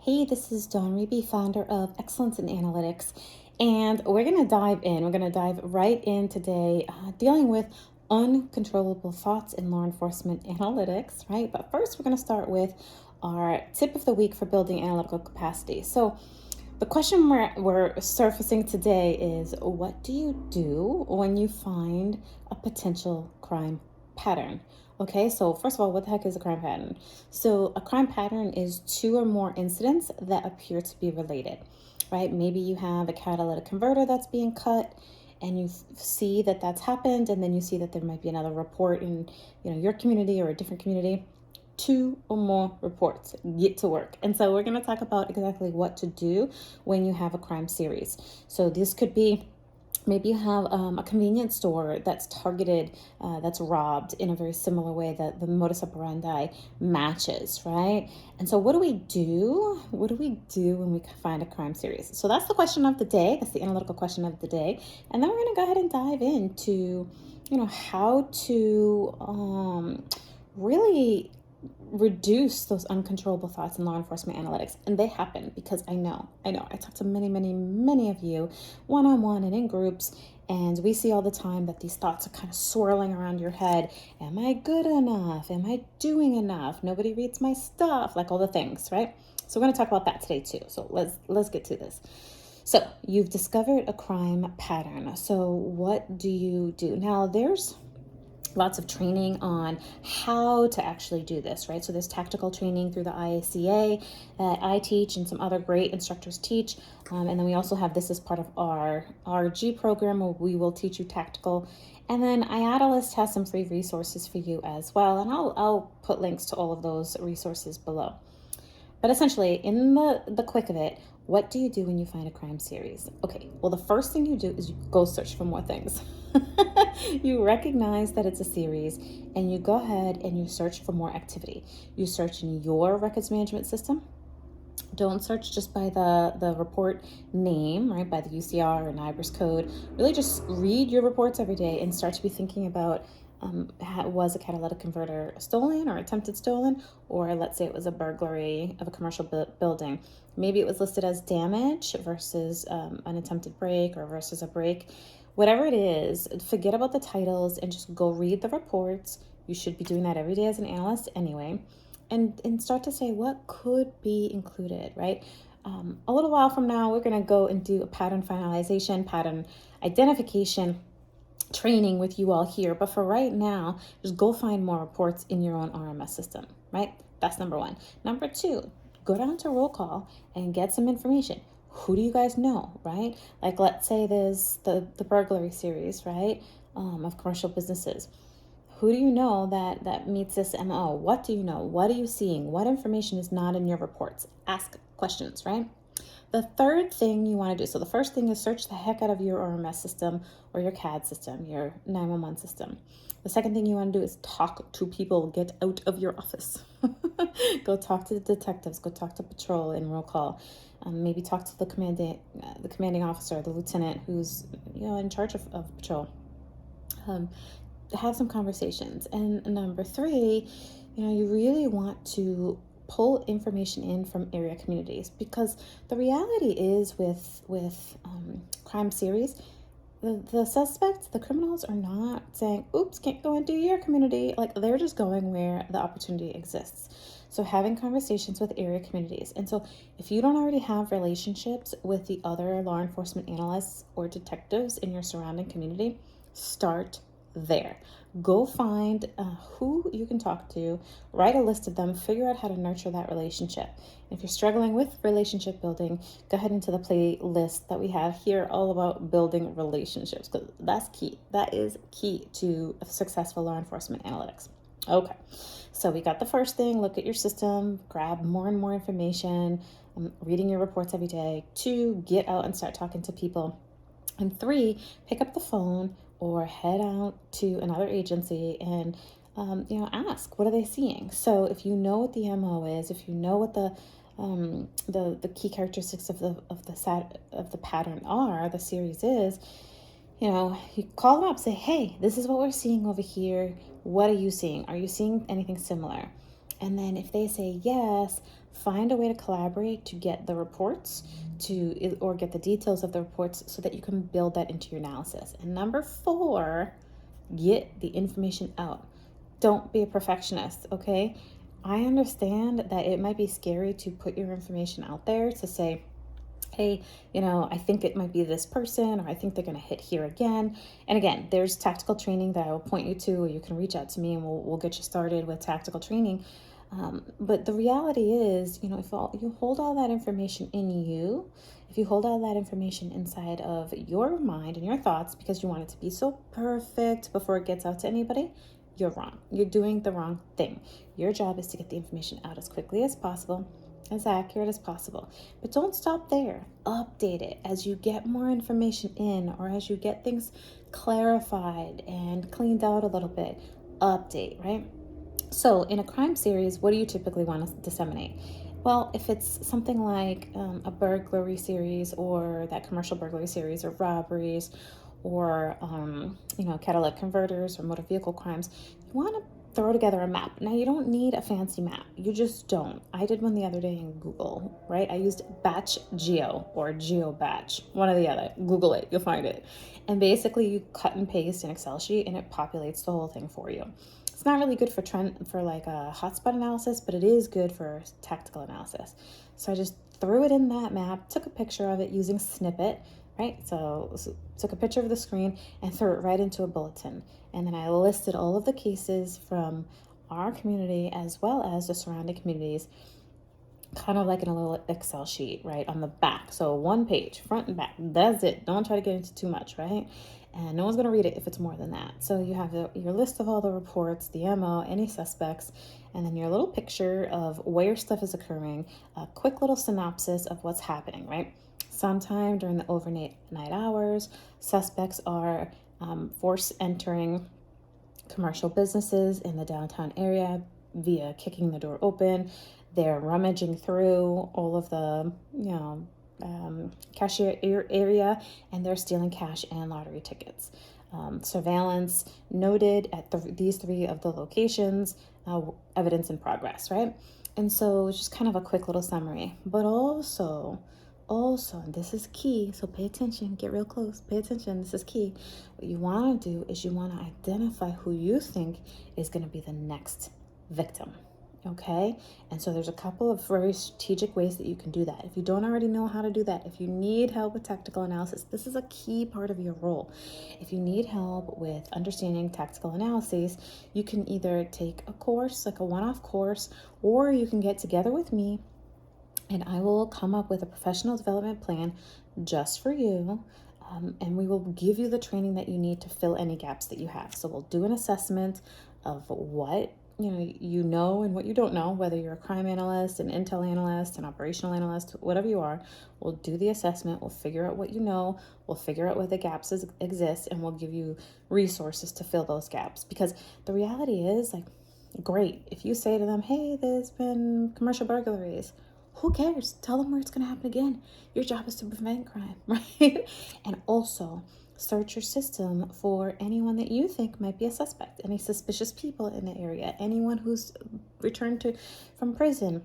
Hey, this is Dawn Reby, founder of Excellence in Analytics, and we're going to dive in. We're going to dive right in today, dealing with uncontrollable thoughts in law enforcement analytics, right? But first, we're going to start with our tip of the week for building analytical capacity. So, the question we're surfacing today is, what do you do when you find a potential crime pattern? Okay, so first of all, what the heck is a crime pattern? So a crime pattern is two or more incidents that appear to be related, right? Maybe you have a catalytic converter that's being cut and you see that that's happened, and then you see that there might be another report in your community or a different community. Two or more reports, get to work. And so we're going to talk about exactly what to do when you have a crime series. So this could be, maybe you have a convenience store that's targeted, that's robbed in a very similar way that the modus operandi matches, right? And so what do we do? What do we do when we find a crime series? So that's the question of the day. That's the analytical question of the day. And then we're going to go ahead and dive into, how to really reduce those uncontrollable thoughts in law enforcement analytics. And they happen because I know I talk to many of you one-on-one and in groups, and we see all the time that these thoughts are kind of swirling around your head. Am I good enough? Am I doing enough? Nobody reads my stuff, like all the things, right? So we're going to talk about that today too. So let's get to this. So you've discovered a crime pattern. So what do you do? Now there's lots of training on how to actually do this, right? So there's tactical training through the IACA that I teach and some other great instructors teach. And then we also have this as part of our RG program where we will teach you tactical. And then Analyst has some free resources for you as well. And I'll put links to all of those resources below. But essentially, in the quick of it, what do you do when you find a crime series? Okay, well, the first thing you do is you go search for more things. You recognize that it's a series and you go ahead and you search for more activity. You search in your records management system. Don't search just by the report name, right? By the UCR or NIBRS code. Really just read your reports every day and start to be thinking about, was a catalytic converter stolen or attempted stolen, or let's say it was a burglary of a commercial building. Maybe it was listed as damage versus an attempted break or versus a break. Whatever it is, forget about the titles and just go read the reports. You should be doing that every day as an analyst anyway. And start to say what could be included, right? A little while from now, we're going to go and do a pattern finalization, pattern identification training with you all here. But for right now, just go find more reports in your own RMS system, right? That's number one. Number two, go down to roll call and get some information. Who do you guys know, right? Like, let's say there's the burglary series, right, of commercial businesses. Who do you know that meets this MO? What do you know? What are you seeing? What information is not in your reports? Ask questions, right? The third thing you want to do, so the first thing is search the heck out of your RMS system or your CAD system, your 911 system. The second thing you want to do is talk to people. Get out of your office. Go talk to the detectives. Go talk to patrol in roll call. Maybe talk to the commanding officer, the lieutenant who's in charge of patrol. Have some conversations. And number three, you really want to pull information in from area communities, because the reality is with crime series, the suspects, the criminals, are not saying, oops, can't go into your community. Like, they're just going where the opportunity exists. So having conversations with area communities. And so if you don't already have relationships with the other law enforcement analysts or detectives in your surrounding community, start there. Go find who you can talk to, write a list of them, figure out how to nurture that relationship. If you're struggling with relationship building, go ahead into the playlist that we have here all about building relationships, because that's key. That is key to successful law enforcement analytics. Okay, so we got the first thing, look at your system, grab more and more information, reading your reports every day. 2, get out and start talking to people. And 3, pick up the phone or head out to another agency and ask, what are they seeing? So if you know what the MO is, if you know what the key characteristics of the pattern are, the series is, you call them up, say, hey, this is what we're seeing over here. What are you seeing? Are you seeing anything similar? And then if they say yes, Find a way to collaborate to get the reports or get the details of the reports so that you can build that into your analysis. And number 4, get the information out. Don't be a perfectionist, okay? I understand that it might be scary to put your information out there to say, hey, I think it might be this person, or I think they're going to hit here again. And again, there's tactical training that I will point you to, or you can reach out to me and we'll get you started with tactical training. But the reality is, if you hold all that information in you, if you hold all that information inside of your mind and your thoughts because you want it to be so perfect before it gets out to anybody, you're wrong. You're doing the wrong thing. Your job is to get the information out as quickly as possible, as accurate as possible. But don't stop there. Update it as you get more information in, or as you get things clarified and cleaned out a little bit. Update, right? So in a crime series, what do you typically want to disseminate? Well, if it's something like a burglary series, or that commercial burglary series, or robberies, or catalytic converters, or motor vehicle crimes, you want to throw together a map. Now, you don't need a fancy map. You just don't. I did one the other day in Google, right? I used Batch Geo or Geo Batch, one or the other. Google it, you'll find it. And basically, you cut and paste an Excel sheet, and it populates the whole thing for you. It's not really good for like a hotspot analysis, but it is good for tactical analysis. So I just threw it in that map, took a picture of it using Snippet, right? So took a picture of the screen and threw it right into a bulletin. And then I listed all of the cases from our community as well as the surrounding communities, kind of like in a little Excel sheet, right, on the back. So 1 page, front and back. That's it. Don't try to get into too much, right? And no one's going to read it if it's more than that. So you have your list of all the reports, the MO, any suspects, and then your little picture of where stuff is occurring, a quick little synopsis of what's happening, right? Sometime during the overnight hours, suspects are force entering commercial businesses in the downtown area via kicking the door open. They're rummaging through all of the, cashier area, and they're stealing cash and lottery tickets. Surveillance noted at these 3 of the locations, evidence in progress, right? And so it's just kind of a quick little summary. But also, and this is key, so pay attention, get real close, pay attention, this is key. What you want to do is you want to identify who you think is going to be the next victim. Okay, and so there's a couple of very strategic ways that you can do that. If you don't already know how to do that, if you need help with tactical analysis, this is a key part of your role. If you need help with understanding tactical analyses, you can either take a course, like a one-off course, or you can get together with me and I will come up with a professional development plan just for you. And we will give you the training that you need to fill any gaps that you have. So we'll do an assessment of what you know and what you don't know, whether you're a crime analyst, an intel analyst, an operational analyst, whatever you are. We'll do the assessment, we'll figure out what you know, we'll figure out where the gaps exist, and we'll give you resources to fill those gaps. Because the reality is, like, great, if you say to them, hey, there's been commercial burglaries, who cares? Tell them where it's going to happen again. Your job is to prevent crime, right? And also, search your system for anyone that you think might be a suspect, any suspicious people in the area, anyone who's returned from prison,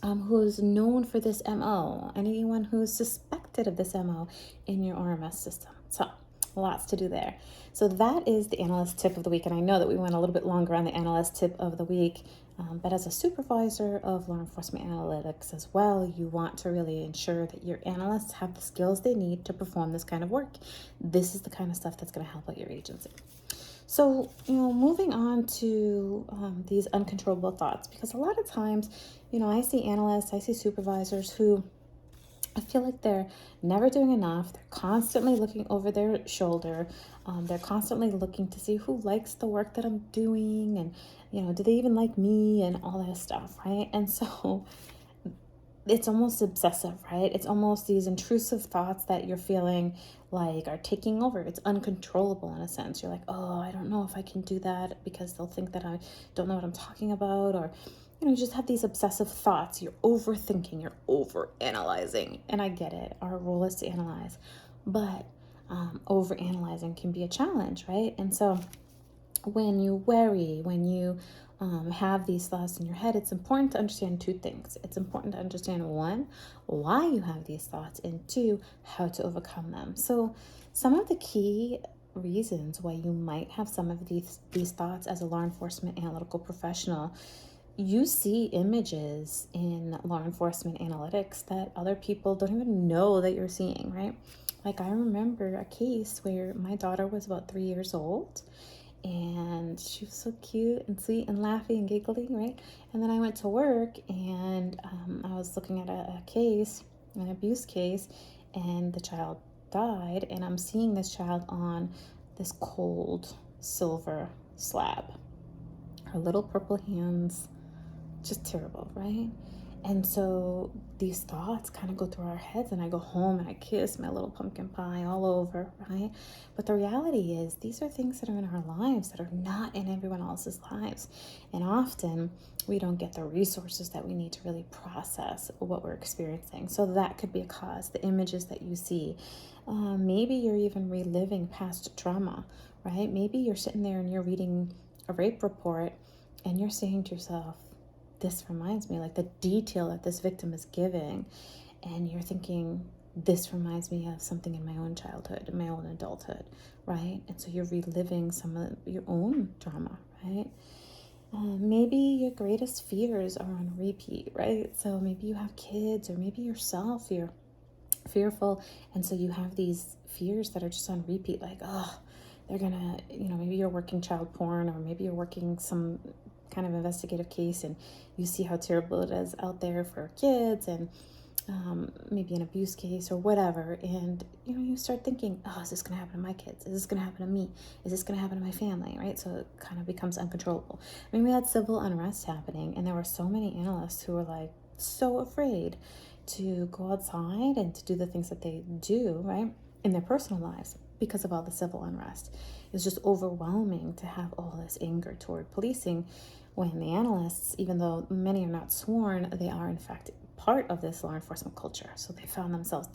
who's known for this MO, anyone who's suspected of this MO in your RMS system. So lots to do there. So that is the analyst tip of the week. And I know that we went a little bit longer on the analyst tip of the week, but as a supervisor of law enforcement analytics as well, you want to really ensure that your analysts have the skills they need to perform this kind of work. This is the kind of stuff that's going to help out your agency. So, moving on to these uncontrollable thoughts, because a lot of times, I see analysts, I see supervisors who I feel like they're never doing enough. They're constantly looking over their shoulder. They're constantly looking to see who likes the work that I'm doing, and do they even like me, and all that stuff, right? And so it's almost obsessive, right? It's almost these intrusive thoughts that you're feeling like are taking over. It's uncontrollable in a sense. You're like, oh, I don't know if I can do that because they'll think that I don't know what I'm talking about, or you just have these obsessive thoughts. You're overthinking, you're overanalyzing. And I get it. Our role is to analyze. But overanalyzing can be a challenge, right? And so when you worry, when you have these thoughts in your head, it's important to understand two things. It's important to understand, one, why you have these thoughts, and two, how to overcome them. So some of the key reasons why you might have some of these thoughts as a law enforcement analytical professional: you see images in law enforcement analytics that other people don't even know that you're seeing, right? Like, I remember a case where my daughter was about 3 years old, and she was so cute and sweet and laughing and giggling, right? And then I went to work, and I was looking at a case, an abuse case, and the child died, and I'm seeing this child on this cold silver slab, her little purple hands, just terrible, right? And so these thoughts kind of go through our heads, and I go home and I kiss my little pumpkin pie all over, right? But the reality is, these are things that are in our lives that are not in everyone else's lives. And often we don't get the resources that we need to really process what we're experiencing. So that could be a cause, the images that you see. Maybe you're even reliving past trauma, right? Maybe you're sitting there and you're reading a rape report and you're saying to yourself, this reminds me, like the detail that this victim is giving, and you're thinking, this reminds me of something in my own childhood, in my own adulthood, right? And so you're reliving some of your own trauma, right? Maybe your greatest fears are on repeat, right? So maybe you have kids, or maybe yourself, you're fearful, and so you have these fears that are just on repeat, like, oh, they're gonna, maybe you're working child porn, or maybe you're working some kind of investigative case, and you see how terrible it is out there for kids, and maybe an abuse case or whatever, and you start thinking, oh, is this going to happen to my kids? Is this going to happen to me? Is this going to happen to my family? Right? So it kind of becomes uncontrollable. I mean, we had civil unrest happening, and there were so many analysts who were like so afraid to go outside and to do the things that they do, right, in their personal lives, because of all the civil unrest. It was just overwhelming to have all this anger toward policing, when the analysts, even though many are not sworn, they are in fact part of this law enforcement culture. So they found themselves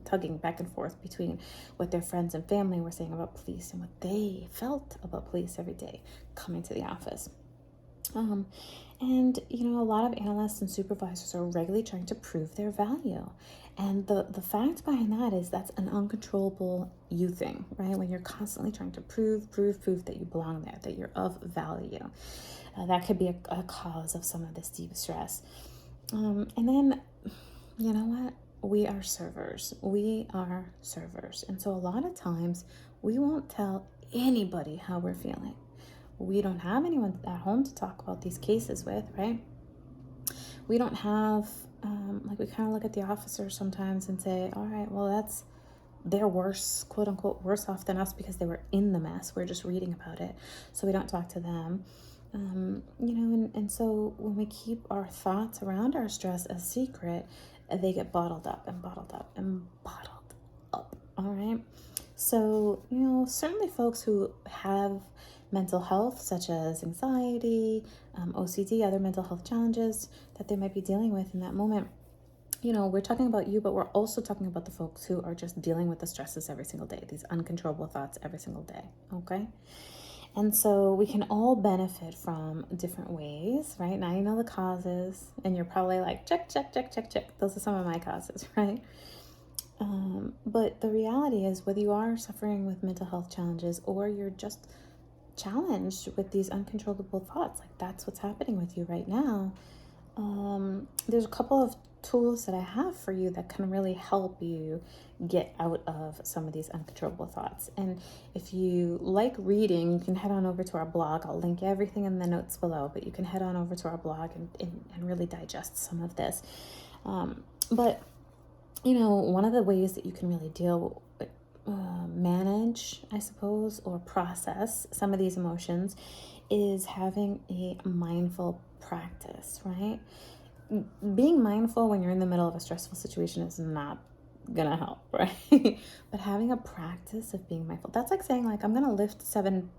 tugging back and forth between what their friends and family were saying about police and what they felt about police every day coming to the office. And a lot of analysts and supervisors are regularly trying to prove their value. And the fact behind that is, that's an uncontrollable you thing, right? When you're constantly trying to prove that you belong there, that you're of value. That could be a cause of some of this deep stress. And then, you know what? We are servers. And so a lot of times we won't tell anybody how we're feeling. We don't have anyone at home to talk about these cases with, right? We don't have, we kind of look at the officers sometimes and say, all right, well, they're worse, quote unquote, worse off than us because they were in the mess. We're just reading about it. So we don't talk to them. And so when we keep our thoughts around our stress a secret, they get bottled up and bottled up and bottled up. All right. So, certainly folks who have mental health, such as anxiety, OCD, other mental health challenges that they might be dealing with in that moment, we're talking about you, but we're also talking about the folks who are just dealing with the stresses every single day, these uncontrollable thoughts every single day. Okay. And so we can all benefit from different ways, right? Now you know the causes, and you're probably like, check. Those are some of my causes, right? But the reality is, whether you are suffering with mental health challenges or you're just challenged with these uncontrollable thoughts, like that's what's happening with you right now, there's a couple of tools that I have for you that can really help you get out of some of these uncontrollable thoughts. And if you like reading, you can head on over to our blog. I'll link everything in the notes below, but you can head on over to our blog and really digest some of this. But one of the ways that you can really manage, I suppose, or process some of these emotions is having a mindful practice, right? Being mindful when you're in the middle of a stressful situation is not gonna help, right? But having a practice of being mindful, that's like saying, like, I'm gonna lift 7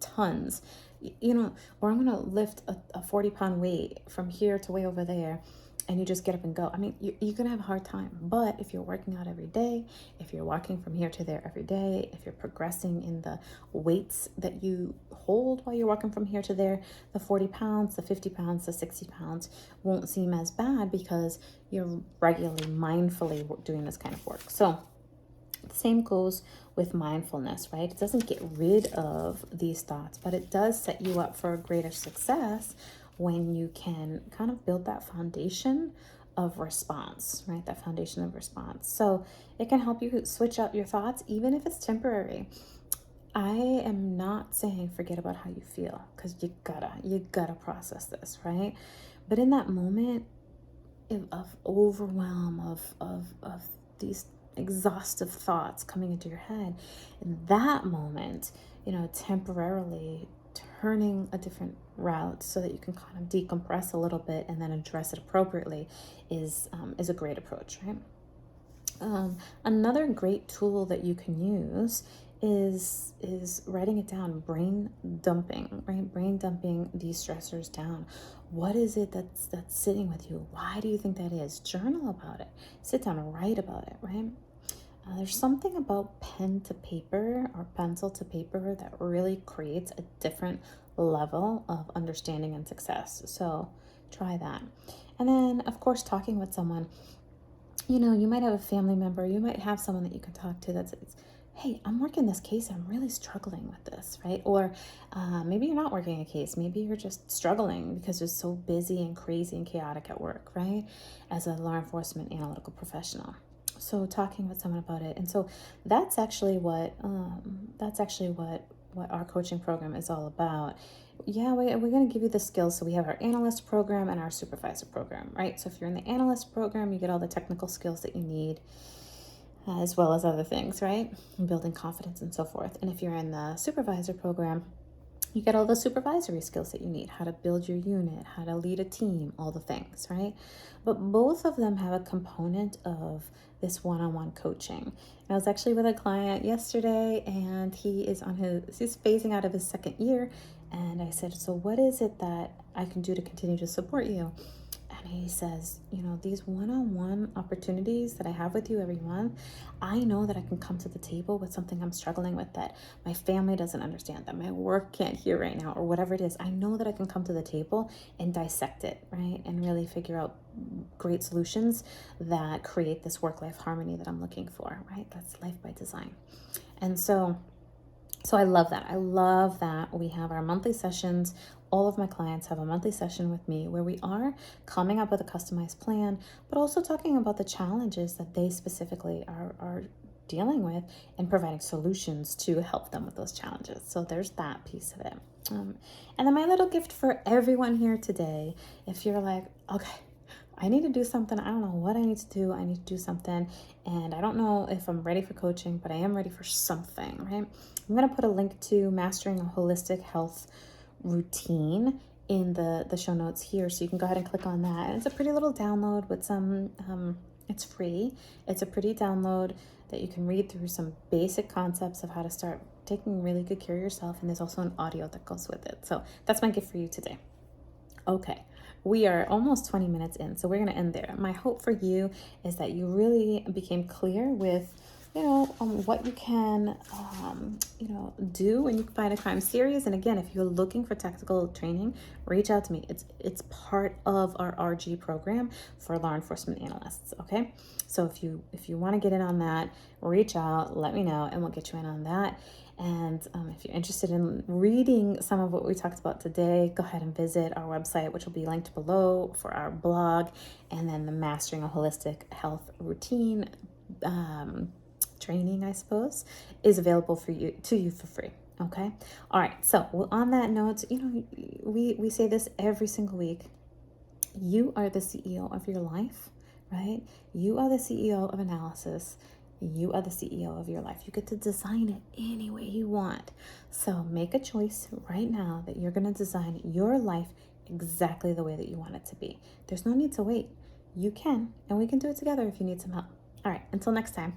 tons, or I'm gonna lift a 40-pound weight from here to way over there. and you just get up and go, I mean, you're going to have a hard time. But if you're working out every day, if you're walking from here to there every day, if you're progressing in the weights that you hold while you're walking from here to there, the 40 pounds, the 50 pounds, the 60 pounds won't seem as bad because you're regularly, mindfully doing this kind of work. So the same goes with mindfulness, right? It doesn't get rid of these thoughts, but it does set you up for a greater success when you can kind of build that foundation of response, right? That foundation of response. So it can help you switch up your thoughts, even if it's temporary. I am not saying forget about how you feel, because you gotta process this, right? But in that moment of overwhelm, of these exhaustive thoughts coming into your head, in that moment, temporarily turning a different route so that you can kind of decompress a little bit and then address it appropriately is a great approach, right? Another great tool that you can use is writing it down, brain dumping, right? Brain dumping these stressors down. What is it that's sitting with you? Why do you think that is? Journal about it. Sit down and write about it, right? There's something about pen to paper or pencil to paper that really creates a different level of understanding and success. So try that. And then, of course, talking with someone. You might have a family member, you might have someone that you can talk to that's, hey, I'm working this case and I'm really struggling with this, right? Or maybe you're not working a case. Maybe you're just struggling because you're so busy and crazy and chaotic at work, right? As a law enforcement analytical professional. So talking with someone about it. And so that's actually what our coaching program is all about. Yeah, we're going to give you the skills. So we have our analyst program and our supervisor program, right? So if you're in the analyst program, you get all the technical skills that you need, as well as other things, right? And building confidence and so forth. And if you're in the supervisor program, you get all the supervisory skills that you need, how to build your unit, how to lead a team, all the things, right? But both of them have a component of this one-on-one coaching. And I was actually with a client yesterday, and he's phasing out of his second year. And I said, so what is it that I can do to continue to support you? And he says, these one-on-one opportunities that I have with you every month, I know that I can come to the table with something I'm struggling with that my family doesn't understand, that my work can't hear right now, or whatever it is. I know that I can come to the table and dissect it, right? And really figure out great solutions that create this work-life harmony that I'm looking for, right? That's life by design. And so I love that. I love that we have our monthly sessions. All of my clients have a monthly session with me where we are coming up with a customized plan, but also talking about the challenges that they specifically are dealing with and providing solutions to help them with those challenges. So there's that piece of it. And then my little gift for everyone here today, if you're like, okay, I need to do something. I don't know what I need to do. I need to do something. And I don't know if I'm ready for coaching, but I am ready for something, right? I'm going to put a link to Mastering a Holistic Health Routine in the show notes here. So you can go ahead and click on that. And it's a pretty little download with some, it's free. It's a pretty download that you can read through some basic concepts of how to start taking really good care of yourself. And there's also an audio that goes with it. So that's my gift for you today. Okay, we are almost 20 minutes in, so we're going to end there. My hope for you is that you really became clear with, what you can, do when you find a crime series. And again, if you're looking for tactical training, reach out to me. It's part of our RG program for law enforcement analysts. Okay, so if you want to get in on that, reach out, let me know, and we'll get you in on that. And if you're interested in reading some of what we talked about today, go ahead and visit our website, which will be linked below for our blog, and then the Mastering a Holistic Health Routine training, I suppose, is available for you for free. Okay. All right. So on that note, we say this every single week. You are the CEO of your life, right? You are the CEO of analysis. You are the CEO of your life. You get to design it any way you want. So make a choice right now that you're going to design your life exactly the way that you want it to be. There's no need to wait. You can, and we can do it together if you need some help. All right, until next time.